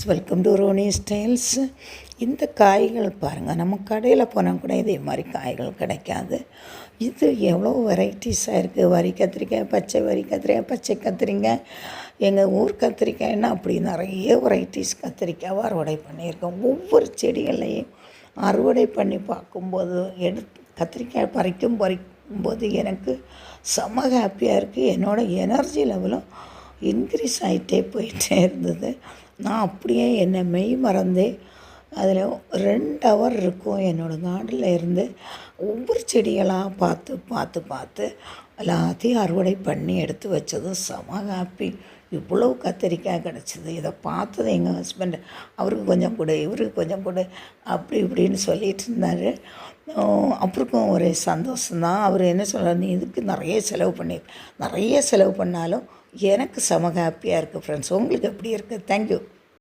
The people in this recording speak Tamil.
Welcome to Ronnie styles. இந்த காய்கள் பாருங்கள், நம்ம கடையில் போனால் கூட இதே மாதிரி காய்கள் கிடைக்காது. இது எவ்வளோ வெரைட்டிஸாக இருக்குது. வரி கத்திரிக்காய், பச்சை வரி கத்திரிக்காய், பச்சை கத்திரிக்காய், எங்கள் ஊர் கத்திரிக்காய்னா அப்படி நிறைய வெரைட்டிஸ் கத்திரிக்காய் அறுவடை பண்ணியிருக்கோம். ஒவ்வொரு செடிகளையும் அறுவடை பண்ணி பார்க்கும்போது கத்திரிக்காய் பறிக்கும்போது எனக்கு செம்ம ஹாப்பியாக இருக்குது. என்னோடய எனர்ஜி லெவலும் இன்க்ரீஸ் ஆகிட்டே போயிட்டே இருந்தது. நான் அப்படியே என்னை மெய் மறந்தே அதில் 2 ஹவர் இருக்கும் என்னோடய கார்டனில் இருந்து ஒவ்வொரு செடிகளாக பார்த்து எல்லாத்தையும் அறுவடை பண்ணி எடுத்து வச்சதும் செம ஹாப்பி. இவ்வளோ கத்திரிக்காய் கிடச்சிது. இதை பார்த்தது எங்கள் ஹஸ்பண்ட், அவருக்கு கொஞ்சம் கொடு, இவருக்கு கொஞ்சம் கொடு, அப்படி இப்படின்னு சொல்லிகிட்டு இருந்தார். அப்புறம் ஒரே சந்தோஷம்தான். அவர் என்ன சொல்கிறார், நீ இதுக்கு நிறைய செலவு பண்ணாலும் எனக்கு செம ஹாப்பியாக இருக்குது ஃப்ரெண்ட்ஸ். உங்களுக்கு எப்படி இருக்குது? தேங்க்யூ.